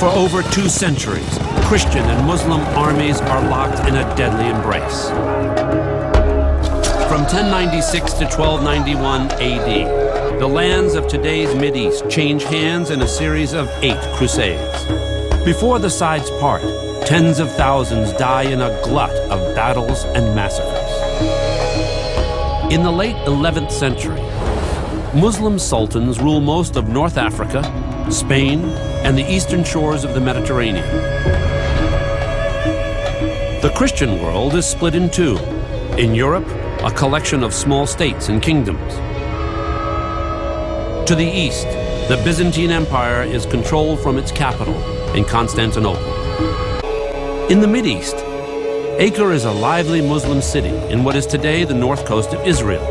For over 2 centuries, Christian and Muslim armies are locked in a deadly embrace. From 1096 to 1291 AD, the lands of today's Mideast change hands in a series of 8 crusades. Before the sides part, tens of thousands die in a glut of battles and massacres. In the late 11th century, Muslim sultans rule most of North Africa, Spain, and the eastern shores of the Mediterranean. The Christian world is split in 2. In Europe, a collection of small states and kingdoms. To the east, the Byzantine Empire is controlled from its capital in Constantinople. In the Mideast, Acre is a lively Muslim city in what is today the north coast of Israel.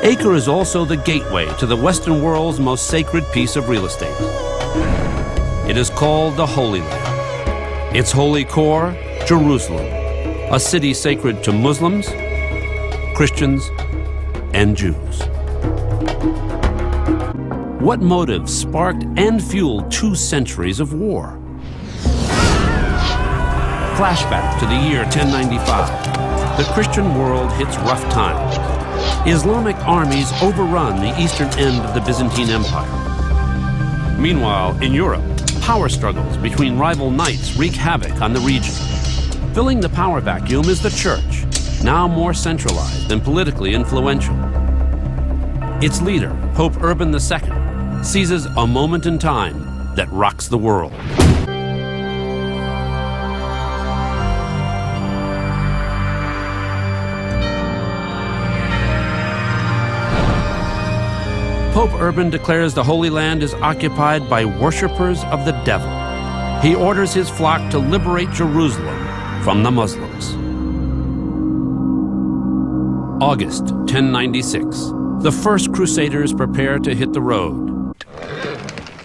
Acre is also the gateway to the Western world's most sacred piece of real estate. It is called the Holy Land. Its holy core, Jerusalem, a city sacred to Muslims, Christians, and Jews. What motives sparked and fueled 2 centuries of war? Flashback to the year 1095. The Christian world hits rough times. Islamic armies overrun the eastern end of the Byzantine Empire. Meanwhile, in Europe, power struggles between rival knights wreak havoc on the region. Filling the power vacuum is the Church, now more centralized and politically influential. Its leader, Pope Urban II, seizes a moment in time that rocks the world. Pope Urban declares the Holy Land is occupied by worshippers of the devil. He orders his flock to liberate Jerusalem from the Muslims. August 1096. The first Crusaders prepare to hit the road.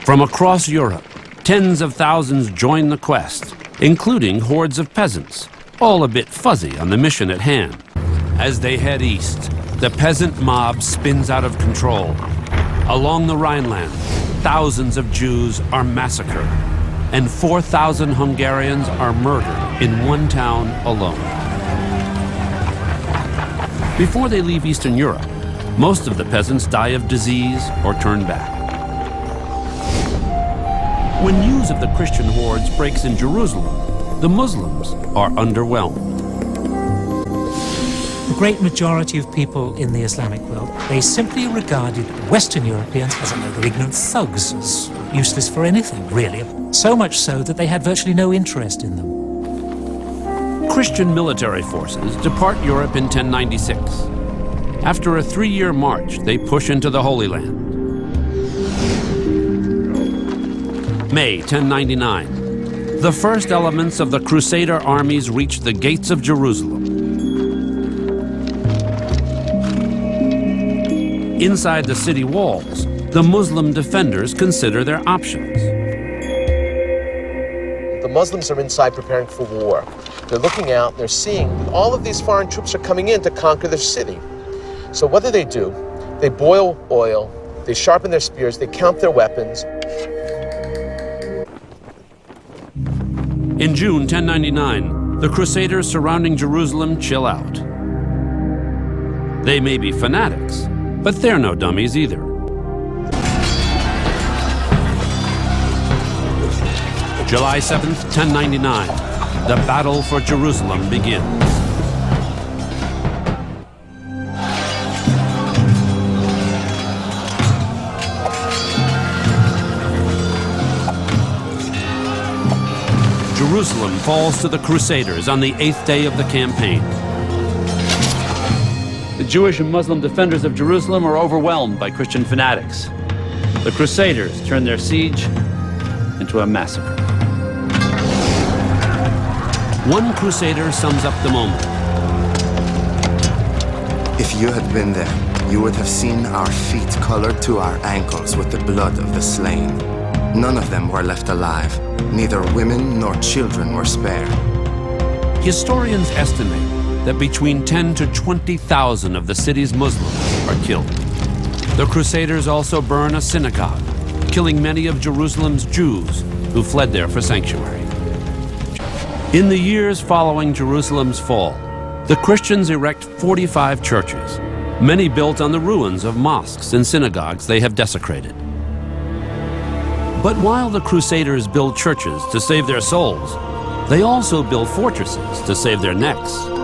From across Europe, tens of thousands join the quest, including hordes of peasants, all a bit fuzzy on the mission at hand. As they head east, the peasant mob spins out of control. Along the Rhineland, thousands of Jews are massacred, and 4,000 Hungarians are murdered in one town alone. Before they leave Eastern Europe, most of the peasants die of disease or turn back. When news of the Christian hordes breaks in Jerusalem, the Muslims are underwhelmed. The great majority of people in the Islamic world, they simply regarded Western Europeans as a load of ignorant thugs, as useless for anything, really. So much so that they had virtually no interest in them. Christian military forces depart Europe in 1096. After a 3-year march, they push into the Holy Land. May 1099. The first elements of the Crusader armies reach the gates of Jerusalem. Inside the city walls, the Muslim defenders consider their options. The Muslims are inside preparing for war. They're looking out, they're seeing all of these foreign troops are coming in to conquer their city. So what do? They boil oil, they sharpen their spears, they count their weapons. In June 1099, the Crusaders surrounding Jerusalem chill out. They may be fanatics, but they're no dummies either. July 7th, 1099, the battle for Jerusalem begins. Jerusalem falls to the Crusaders on the 8th day of the campaign. The Jewish and Muslim defenders of Jerusalem are overwhelmed by Christian fanatics. The Crusaders turn their siege into a massacre. One Crusader sums up the moment. If you had been there, you would have seen our feet colored to our ankles with the blood of the slain. None of them were left alive. Neither women nor children were spared. Historians estimate that between 10 to 20,000 of the city's Muslims are killed. The Crusaders also burn a synagogue, killing many of Jerusalem's Jews who fled there for sanctuary. In the years following Jerusalem's fall, the Christians erect 45 churches, many built on the ruins of mosques and synagogues they have desecrated. But while the Crusaders build churches to save their souls, they also build fortresses to save their necks.